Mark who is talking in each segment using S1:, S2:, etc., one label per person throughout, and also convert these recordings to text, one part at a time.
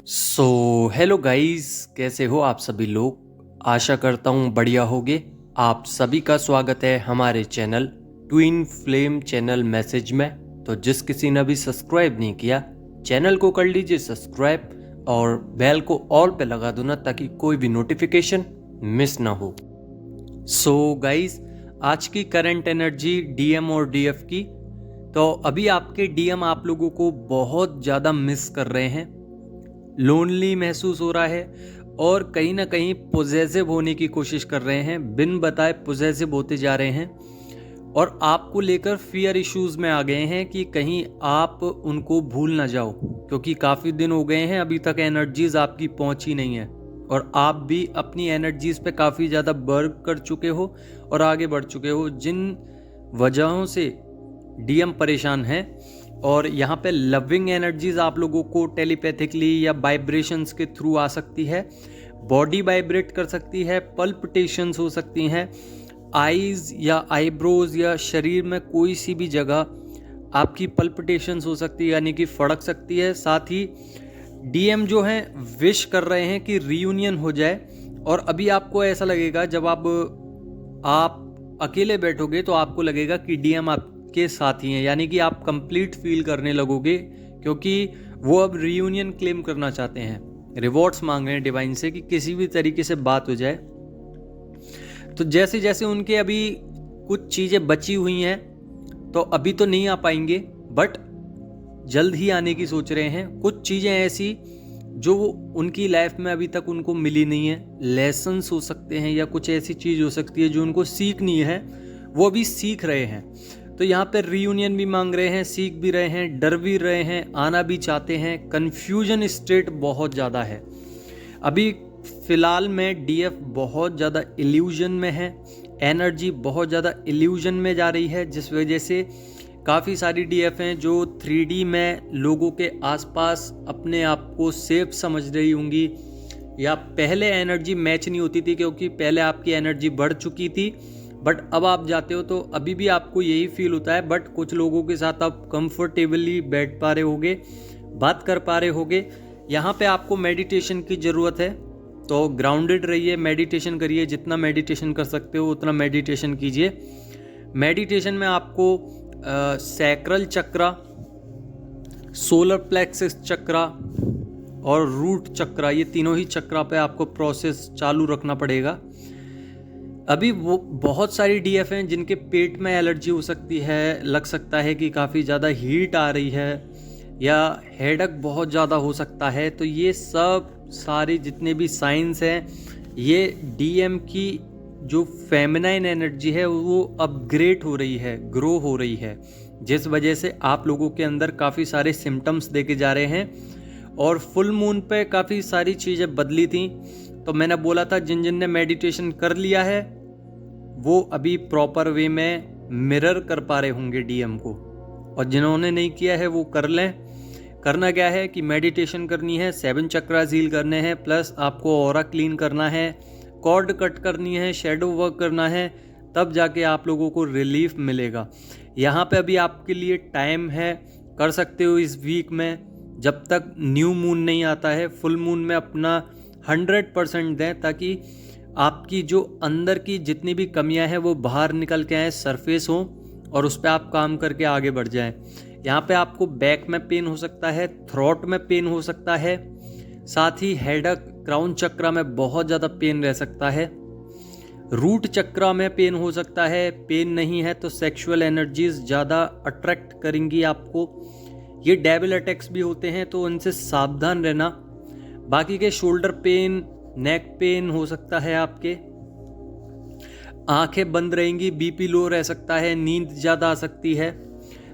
S1: So hello guys, कैसे हो आप सभी लोग। आशा करता हूँ बढ़िया होगे। आप सभी का स्वागत है हमारे channel twin flame channel message में। तो जिस किसी ने भी सब्सक्राइब नहीं किया, चैनल को कर लीजिए सब्सक्राइब और बेल को ऑल पे लगा दो ना, ताकि कोई भी नोटिफिकेशन मिस ना हो। सो गाइस, आज की करंट एनर्जी डीएम और डीएफ की। तो अभी आपके डीएम आप लोगों को बहुत ज़्यादा मिस कर रहे हैं, लोनली महसूस हो रहा है और कहीं ना कहीं पोजेसिव होने की कोशिश कर रहे हैं, बिन बताए पोजेसिव होते जा रहे हैं और आपको लेकर फियर इश्यूज में आ गए हैं कि कहीं आप उनको भूल ना जाओ, क्योंकि काफ़ी दिन हो गए हैं अभी तक एनर्जीज आपकी पहुंची नहीं है और आप भी अपनी एनर्जीज पे काफ़ी ज़्यादा वर्क कर चुके हो और आगे बढ़ चुके हो, जिन वजहों से डीएम परेशान है। और यहाँ पे लविंग एनर्जीज आप लोगों को टेलीपैथिकली या वाइब्रेशंस के थ्रू आ सकती है, बॉडी वाइब्रेट कर सकती है, पल्पिटेशंस हो सकती हैं, आईज या आईब्रोज या शरीर में कोई सी भी जगह आपकी पल्पिटेशंस हो सकती है, यानी कि फड़क सकती है। साथ ही डीएम जो है विश कर रहे हैं कि रीयूनियन हो जाए और अभी आपको ऐसा लगेगा, जब आप अकेले बैठोगे तो आपको लगेगा कि डीएम आपके साथ ही हैं, यानी कि आप कंप्लीट फील करने लगोगे, क्योंकि वो अब रीयूनियन क्लेम करना चाहते हैं, रिवॉर्ड्स मांग रहे हैं डिवाइन से कि किसी भी तरीके से बात हो जाए। तो जैसे जैसे उनके अभी कुछ चीज़ें बची हुई हैं, तो अभी तो नहीं आ पाएंगे, बट जल्द ही आने की सोच रहे हैं। कुछ चीज़ें ऐसी जो उनकी लाइफ में अभी तक उनको मिली नहीं है, लेसन्स हो सकते हैं या कुछ ऐसी चीज़ हो सकती है जो उनको सीखनी है, वो अभी सीख रहे हैं। तो यहाँ पे रीयूनियन भी मांग रहे हैं, सीख भी रहे हैं, डर भी रहे हैं, आना भी चाहते हैं। कन्फ्यूजन स्टेट बहुत ज़्यादा है अभी फ़िलहाल में। डीएफ बहुत ज़्यादा इल्यूजन में है, एनर्जी बहुत ज़्यादा इल्यूजन में जा रही है, जिस वजह से काफ़ी सारी डीएफ हैं जो 3D में लोगों के आसपास अपने आप को सेफ समझ रही होंगी, या पहले एनर्जी मैच नहीं होती थी क्योंकि पहले आपकी एनर्जी बढ़ चुकी थी, बट अब आप जाते हो तो अभी भी आपको यही फील होता है, बट कुछ लोगों के साथ आप कंफर्टेबली बैठ पा रहे होगे, बात कर पा रहे होगे। यहाँ पे आपको मेडिटेशन की ज़रूरत है, तो ग्राउंडेड रहिए, मेडिटेशन करिए, जितना मेडिटेशन कर सकते हो उतना मेडिटेशन कीजिए। मेडिटेशन में आपको सैक्रल चक्रा, सोलर प्लेक्सिस चक्रा और रूट चक्रा, ये तीनों ही चक्रा पे आपको प्रोसेस चालू रखना पड़ेगा। अभी वो बहुत सारी डीएफ हैं जिनके पेट में एलर्जी हो सकती है, लग सकता है कि काफ़ी ज़्यादा हीट आ रही है या हेडेक बहुत ज़्यादा हो सकता है। तो ये सब सारे जितने भी साइंस हैं, ये डीएम की जो फेमिनाइन एनर्जी है वो अपग्रेड हो रही है, ग्रो हो रही है, जिस वजह से आप लोगों के अंदर काफ़ी सारे सिम्टम्स देखे जा रहे हैं। और फुल मून पे काफ़ी सारी चीज़ें बदली थी, तो मैंने बोला था जिन जिन ने मेडिटेशन कर लिया है वो अभी प्रॉपर वे में मिरर कर पा रहे होंगे डीएम को, और जिन्होंने नहीं किया है वो कर लें। करना क्या है कि मेडिटेशन करनी है, 7 चक्रास हील करने हैं, प्लस आपको ऑरा क्लीन करना है, कॉर्ड कट करनी है, शेडो वर्क करना है, तब जाके आप लोगों को रिलीफ मिलेगा। यहाँ पे अभी आपके लिए टाइम है, कर सकते हो इस वीक में, जब तक न्यू मून नहीं आता है। फुल मून में अपना 100% दें, ताकि आपकी जो अंदर की जितनी भी कमियां हैं वो बाहर निकल के आए, सरफेस हो, और उस पर आप काम करके आगे बढ़ जाएं। यहाँ पे आपको बैक में पेन हो सकता है, थ्रोट में पेन हो सकता है, साथ ही हेडेक, क्राउन चक्रा में बहुत ज़्यादा पेन रह सकता है, रूट चक्रा में पेन हो सकता है। पेन नहीं है तो सेक्सुअल एनर्जीज ज़्यादा अट्रैक्ट करेंगी आपको। ये डेविल अटैक्स भी होते हैं, तो उनसे सावधान रहना। बाकी के शोल्डर पेन, नेक पेन हो सकता है आपके, आंखें बंद रहेंगी, बीपी लो रह सकता है, नींद ज़्यादा आ सकती है,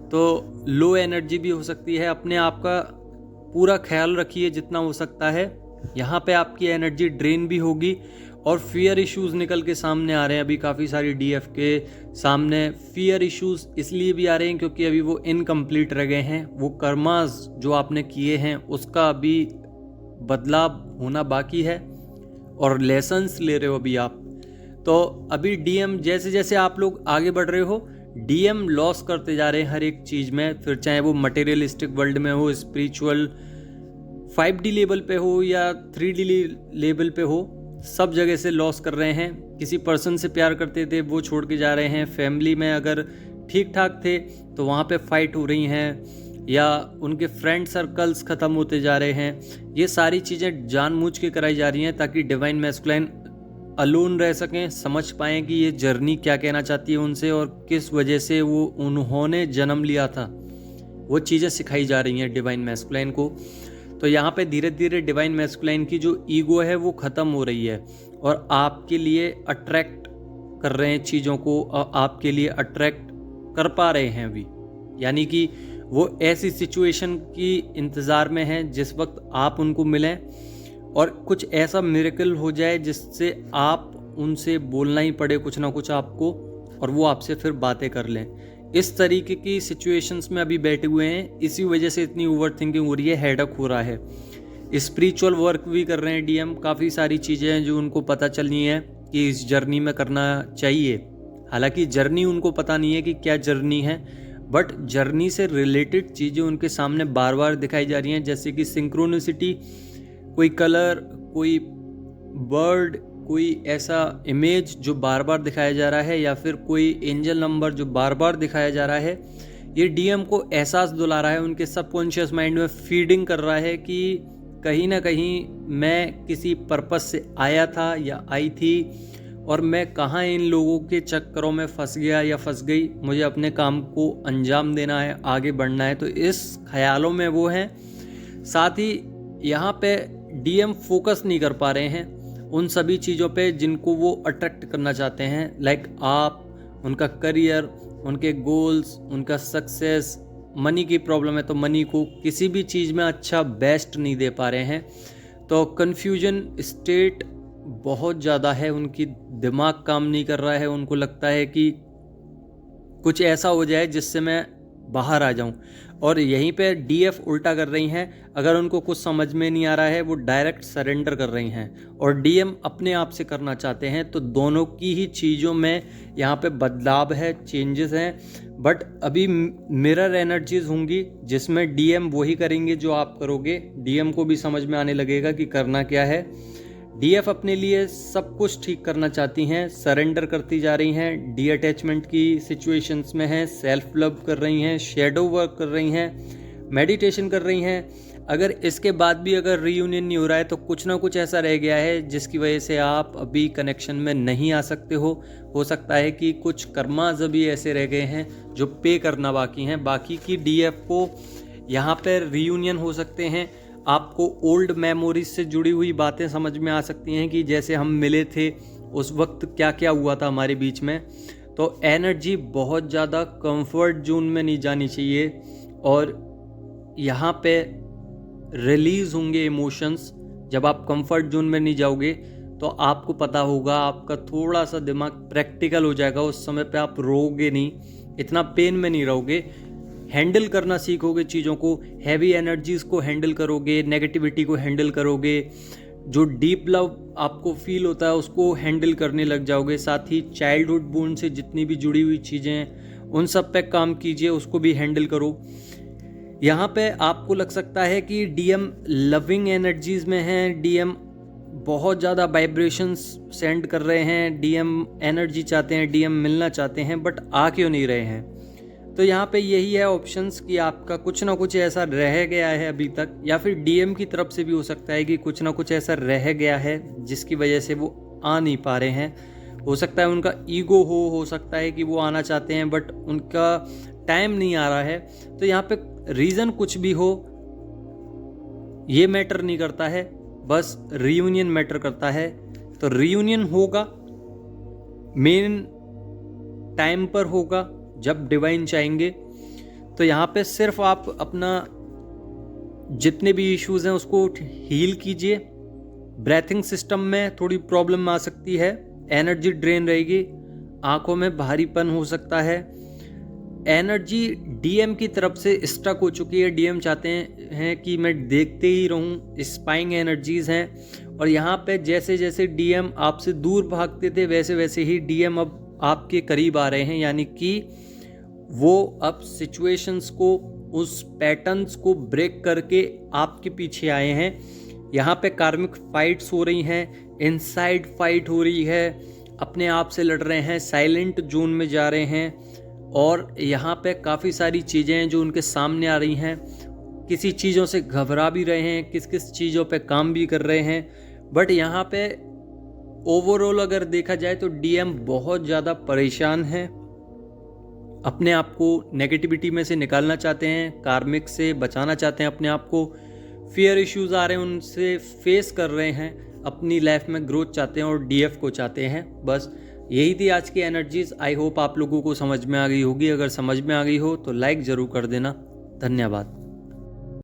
S1: तो लो एनर्जी भी हो सकती है। अपने आप का पूरा ख्याल रखिए जितना हो सकता है। यहाँ पे आपकी एनर्जी ड्रेन भी होगी और फियर इश्यूज निकल के सामने आ रहे हैं अभी काफ़ी सारी डीएफ के सामने। फियर इश्यूज इसलिए भी आ रहे हैं क्योंकि अभी वो इनकम्प्लीट रह गए हैं, वो कर्मास जो आपने किए हैं उसका अभी बदलाव होना बाकी है और लेसन्स ले रहे हो अभी आप। तो अभी डीएम जैसे जैसे आप लोग आगे बढ़ रहे हो, डीएम लॉस करते जा रहे हैं हर एक चीज़ में, फिर चाहे वो मटेरियलिस्टिक वर्ल्ड में हो, स्पिरिचुअल 5D लेवल पे हो या 3D लेवल पे हो, सब जगह से लॉस कर रहे हैं। किसी पर्सन से प्यार करते थे वो छोड़ के जा रहे हैं, फैमिली में अगर ठीक ठाक थे तो वहाँ पे फाइट हो रही हैं, या उनके फ्रेंड सर्कल्स ख़त्म होते जा रहे हैं। ये सारी चीज़ें जानबूझ के कराई जा रही हैं ताकि डिवाइन मैस्कुलाइन अलोन रह सकें, समझ पाएँ कि ये जर्नी क्या कहना चाहती है उनसे और किस वजह से वो उन्होंने जन्म लिया था। वो चीज़ें सिखाई जा रही हैं डिवाइन मैस्कुलाइन को। तो यहाँ पे धीरे धीरे डिवाइन मैस्कुलाइन की जो ईगो है वो ख़त्म हो रही है और आपके लिए अट्रैक्ट कर रहे हैं चीज़ों को, और आपके लिए अट्रैक्ट कर पा रहे हैं अभी। यानी कि वो ऐसी सिचुएशन की इंतज़ार में हैं जिस वक्त आप उनको मिलें और कुछ ऐसा मिरेकल हो जाए जिससे आप उनसे बोलना ही पड़े कुछ ना कुछ आपको, और वो आपसे फिर बातें कर लें। इस तरीके की सिचुएशंस में अभी बैठे हुए हैं, इसी वजह से इतनी ओवर थिंकिंग हो रही है, हेडेक हो रहा है। स्पिरिचुअल वर्क भी कर रहे हैं डीएम, काफ़ी सारी चीज़ें हैं जो उनको पता चलनी है कि इस जर्नी में करना चाहिए। हालांकि जर्नी उनको पता नहीं है कि क्या जर्नी है, बट जर्नी से रिलेटेड चीज़ें उनके सामने बार बार दिखाई जा रही हैं, जैसे कि सिंक्रोनिसिटी, कोई कलर, कोई बर्ड, कोई ऐसा इमेज जो बार बार दिखाया जा रहा है, या फिर कोई एंजल नंबर जो बार बार दिखाया जा रहा है। ये डीएम को एहसास दिला रहा है, उनके सबकॉन्शियस माइंड में फीडिंग कर रहा है कि कहीं ना कहीं मैं किसी पर्पस से आया था या आई थी, और मैं कहाँ इन लोगों के चक्करों में फंस गया या फंस गई। मुझे अपने काम को अंजाम देना है, आगे बढ़ना है। तो इस ख्यालों में वो हैं। साथ ही यहाँ पे डीएम फोकस नहीं कर पा रहे हैं उन सभी चीज़ों पे जिनको वो अट्रैक्ट करना चाहते हैं, लाइक आप, उनका करियर, उनके गोल्स, उनका सक्सेस। मनी की प्रॉब्लम है तो मनी को किसी भी चीज़ में अच्छा बेस्ट नहीं दे पा रहे हैं। तो कन्फ्यूजन स्टेट बहुत ज़्यादा है, उनकी दिमाग काम नहीं कर रहा है। उनको लगता है कि कुछ ऐसा हो जाए जिससे मैं बाहर आ जाऊं, और यहीं पे डीएफ उल्टा कर रही हैं। अगर उनको कुछ समझ में नहीं आ रहा है वो डायरेक्ट सरेंडर कर रही हैं, और डीएम अपने आप से करना चाहते हैं। तो दोनों की ही चीज़ों में यहाँ पे बदलाव है, चेंजेस हैं। बट अभी मिरर एनर्जीज होंगी जिसमें डीएम वही करेंगे जो आप करोगे। डीएम को भी समझ में आने लगेगा कि करना क्या है। डीएफ अपने लिए सब कुछ ठीक करना चाहती हैं, सरेंडर करती जा रही हैं, डी अटैचमेंट की सिचुएशंस में हैं, सेल्फ लव कर रही हैं, शेडो वर्क कर रही हैं, मेडिटेशन कर रही हैं। अगर इसके बाद भी अगर रीयूनियन नहीं हो रहा है तो कुछ ना कुछ ऐसा रह गया है जिसकी वजह से आप अभी कनेक्शन में नहीं आ सकते हो सकता है कि कुछ कर्माज अभी ऐसे रह गए हैं जो पे करना बाकी हैं। बाकी की डीएफ को यहाँ पर रीयूनियन हो सकते हैं। आपको ओल्ड मेमोरीज से जुड़ी हुई बातें समझ में आ सकती हैं कि जैसे हम मिले थे उस वक्त क्या क्या हुआ था हमारे बीच में। तो एनर्जी बहुत ज़्यादा कंफर्ट जोन में नहीं जानी चाहिए, और यहाँ पे रिलीज़ होंगे इमोशंस। जब आप कंफर्ट जोन में नहीं जाओगे तो आपको पता होगा, आपका थोड़ा सा दिमाग प्रैक्टिकल हो जाएगा। उस समय पे आप रोओगे नहीं, इतना पेन में नहीं रहोगे, हैंडल करना सीखोगे चीज़ों को, हैवी एनर्जीज़ को हैंडल करोगे, नेगेटिविटी को हैंडल करोगे, जो डीप लव आपको फील होता है उसको हैंडल करने लग जाओगे। साथ ही चाइल्डहुड बोन से जितनी भी जुड़ी हुई चीज़ें हैं उन सब पे काम कीजिए, उसको भी हैंडल करो। यहाँ पे आपको लग सकता है कि डीएम लविंग एनर्जीज़ में हैं, डीएम बहुत ज़्यादा वाइब्रेशंस सेंड कर रहे हैं, डीएम एनर्जी चाहते हैं, डीएम मिलना चाहते हैं, बट आ क्यों नहीं रहे हैं। तो यहाँ पे यही है ऑप्शंस कि आपका कुछ ना कुछ ऐसा रह गया है अभी तक, या फिर डीएम की तरफ से भी हो सकता है कि कुछ ना कुछ ऐसा रह गया है जिसकी वजह से वो आ नहीं पा रहे हैं। हो सकता है उनका ईगो हो सकता है कि वो आना चाहते हैं बट उनका टाइम नहीं आ रहा है। तो यहाँ पे रीज़न कुछ भी हो ये मैटर नहीं करता है, बस रीयूनियन मैटर करता है। तो रीयूनियन होगा, मेन टाइम पर होगा जब डिवाइन चाहेंगे। तो यहाँ पे सिर्फ आप अपना जितने भी इश्यूज हैं उसको हील कीजिए। ब्रेथिंग सिस्टम में थोड़ी प्रॉब्लम आ सकती है, एनर्जी ड्रेन रहेगी, आंखों में भारीपन हो सकता है। एनर्जी डीएम की तरफ से स्टक हो चुकी है। डीएम चाहते हैं कि मैं देखते ही रहूं, स्पाइंग एनर्जीज हैं। और यहाँ पे जैसे जैसे डीएम आपसे दूर भागते थे वैसे वैसे ही डीएम अब आपके करीब आ रहे हैं, यानी कि वो अब सिचुएशंस को उस पैटर्न्स को ब्रेक करके आपके पीछे आए हैं। यहाँ पे कार्मिक फाइट्स हो रही हैं, इनसाइड फाइट हो रही है, अपने आप से लड़ रहे हैं, साइलेंट जोन में जा रहे हैं और यहाँ पे काफ़ी सारी चीज़ें हैं जो उनके सामने आ रही हैं। किसी चीज़ों से घबरा भी रहे हैं, किस किस चीज़ों पे काम भी कर रहे हैं। बट यहाँ पे ओवरऑल अगर देखा जाए तो डीएम बहुत ज़्यादा परेशान है, अपने आप को नेगेटिविटी में से निकालना चाहते हैं, कार्मिक से बचाना चाहते हैं अपने आप को, फियर इश्यूज आ रहे हैं उनसे फेस कर रहे हैं, अपनी लाइफ में ग्रोथ चाहते हैं और डीएफ को चाहते हैं। बस यही थी आज की एनर्जीज। आई होप आप लोगों को समझ में आ गई होगी। अगर समझ में आ गई हो तो लाइक ज़रूर कर देना। धन्यवाद।